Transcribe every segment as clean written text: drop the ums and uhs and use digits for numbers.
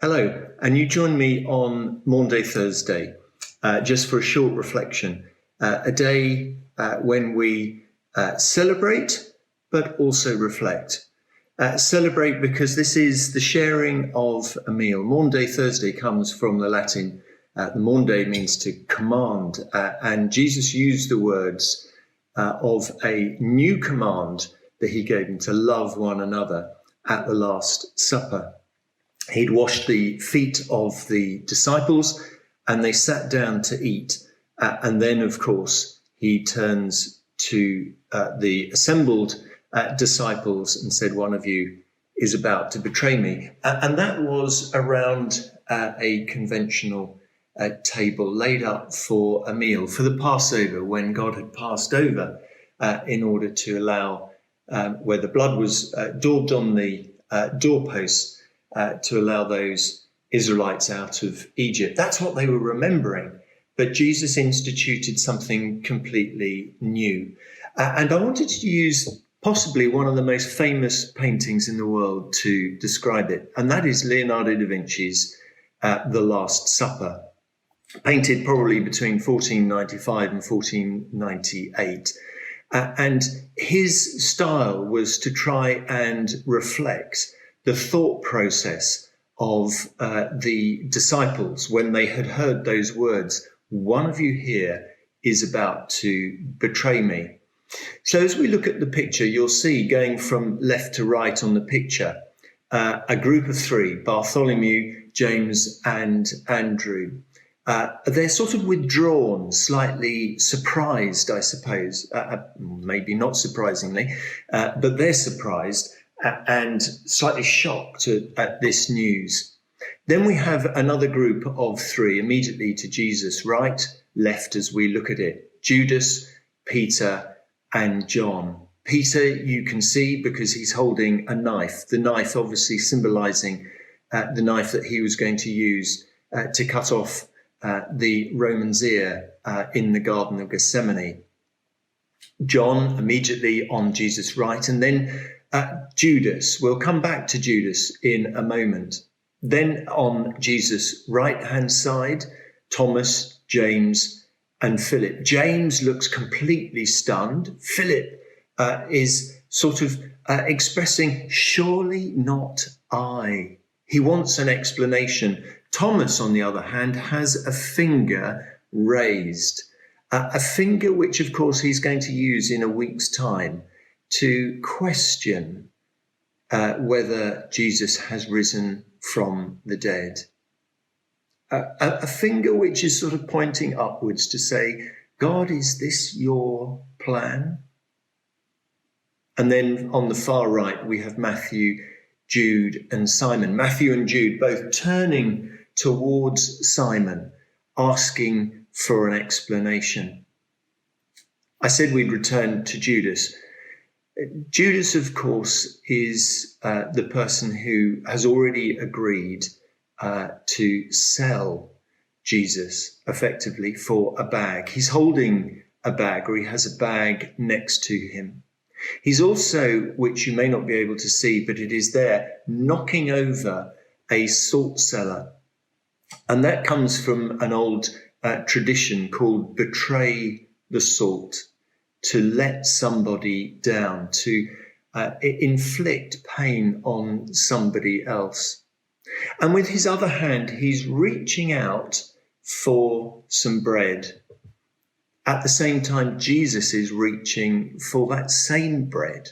Hello, and you join me on Maundy Thursday, just for a short reflection, a day when we celebrate, but also reflect. Celebrate because this is the sharing of a meal. Maundy Thursday comes from the Latin. The Maundy means to command, and Jesus used the words of a new command that he gave them to love one another at the Last Supper. He'd washed the feet of the disciples and they sat down to eat. And then, of course, he turns to the assembled disciples and said, "One of you is about to betray me." And that was around a conventional table laid up for a meal, for the Passover, when God had passed over in order to allow, where the blood was daubed on the doorposts, to allow those Israelites out of Egypt. That's what they were remembering. But Jesus instituted something completely new. And I wanted to use possibly one of the most famous paintings in the world to describe it. And that is Leonardo da Vinci's The Last Supper, painted probably between 1495 and 1498. And his style was to try and reflect the thought process of the disciples when they had heard those words, "One of you here is about to betray me." So as we look at the picture, you'll see, going from left to right on the picture, a group of three: Bartholomew, James and Andrew. They're sort of withdrawn, slightly surprised, I suppose, maybe not surprisingly, but they're surprised and slightly shocked at this news. Then we have another group of three immediately to Jesus, right, left as we look at it: Judas, Peter, and John. Peter, you can see, because he's holding a knife, the knife obviously symbolizing the knife that he was going to use to cut off the Roman's ear in the Garden of Gethsemane. John immediately on Jesus' right, and then Judas. We'll come back to Judas in a moment. Then on Jesus' right-hand side, Thomas, James, and Philip. James looks completely stunned. Philip is sort of expressing, "Surely not I." He wants an explanation. Thomas, on the other hand, has a finger raised, a finger which, of course, he's going to use in a week's time to question whether Jesus has risen from the dead. A finger which is sort of pointing upwards to say, "God, is this your plan?" And then on the far right, we have Matthew, Jude, and Simon. Matthew and Jude both turning towards Simon, asking for an explanation. I said we'd return to Judas. Judas, of course, is the person who has already agreed to sell Jesus effectively for a bag. He's holding a bag, or he has a bag next to him. He's also, which you may not be able to see, but it is there, knocking over a salt cellar. And that comes from an old tradition called betray the salt, to let somebody down, to inflict pain on somebody else. And with his other hand, he's reaching out for some bread. At the same time, Jesus is reaching for that same bread.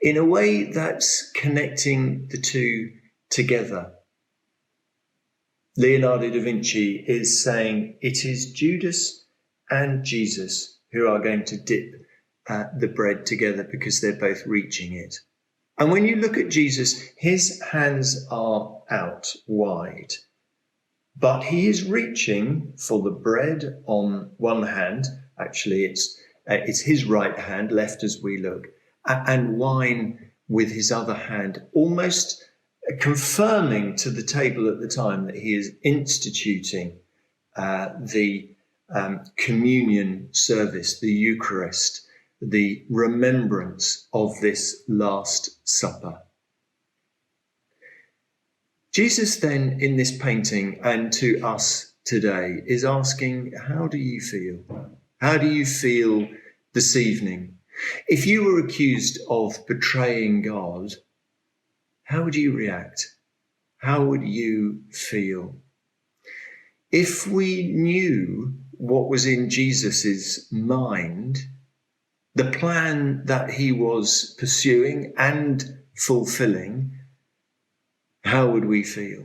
In a way that's connecting the two together. Leonardo da Vinci is saying it is Judas and Jesus who are going to dip the bread together, because they're both reaching it. And when you look at Jesus, his hands are out wide, but he is reaching for the bread on one hand. Actually, it's his right hand, left as we look, and wine with his other hand, almost confirming to the table at the time that he is instituting the communion service, the Eucharist, the remembrance of this Last Supper. Jesus then, in this painting and to us today, is asking, how do you feel? How do you feel this evening? If you were accused of betraying God, how would you react? How would you feel? If we knew what was in Jesus's mind, the plan that he was pursuing and fulfilling, how would we feel?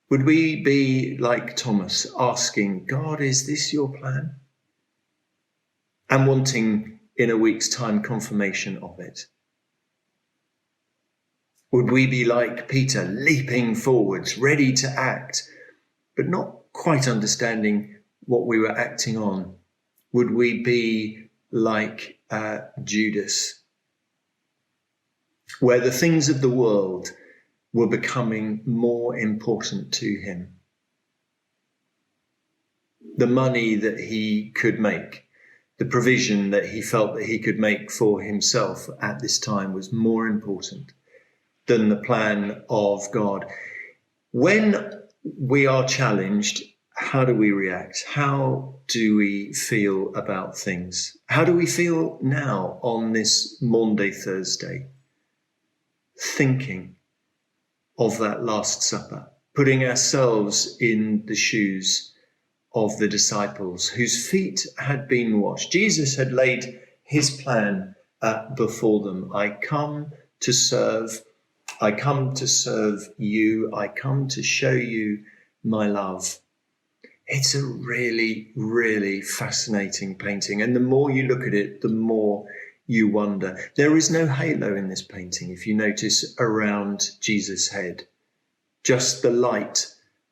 Would we be like Thomas, asking, God, is this your plan? And wanting in a week's time confirmation of it? Would we be like Peter, leaping forwards, ready to act, but not quite understanding what we were acting on? Would we be like Judas, where the things of the world were becoming more important to him? The money that he could make, the provision that he felt that he could make for himself at this time was more important than the plan of God. When we are challenged, how do we react? How do we feel about things? How do we feel now on this Maundy Thursday? Thinking of that Last Supper, putting ourselves in the shoes of the disciples whose feet had been washed. Jesus had laid his plan before them. I come to serve. I come to serve you. I come to show you my love. It's a really, really fascinating painting. And the more you look at it, the more you wonder. There is no halo in this painting, if you notice, around Jesus' head. Just the light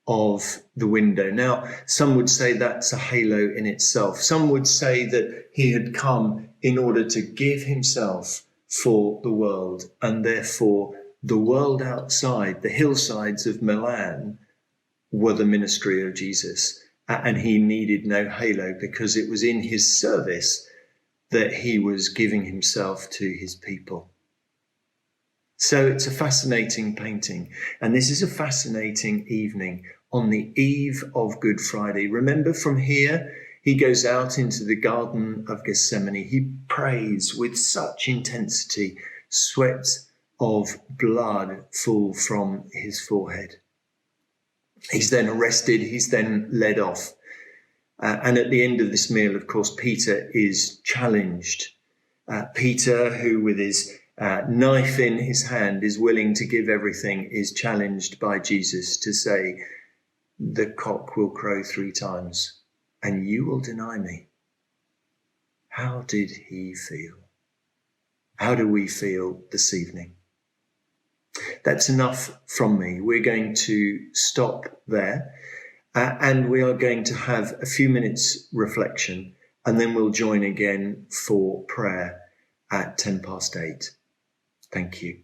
of the window. Now, some would say that's a halo in itself. Some would say that he had come in order to give himself for the world, and therefore the world outside, the hillsides of Milan, were the ministry of Jesus. And he needed no halo because it was in his service that he was giving himself to his people. So it's a fascinating painting. And this is a fascinating evening on the eve of Good Friday. Remember, from here, he goes out into the Garden of Gethsemane. He prays with such intensity, sweat of blood fall from his forehead. He's then arrested. He's then led off. And at the end of this meal, of course, Peter is challenged. Peter, who with his knife in his hand is willing to give everything, is challenged by Jesus to say, the cock will crow 3 times and you will deny me. How did he feel? How do we feel this evening? That's enough from me. We're going to stop there and we are going to have a few minutes reflection, and then we'll join again for prayer at 8:10. Thank you.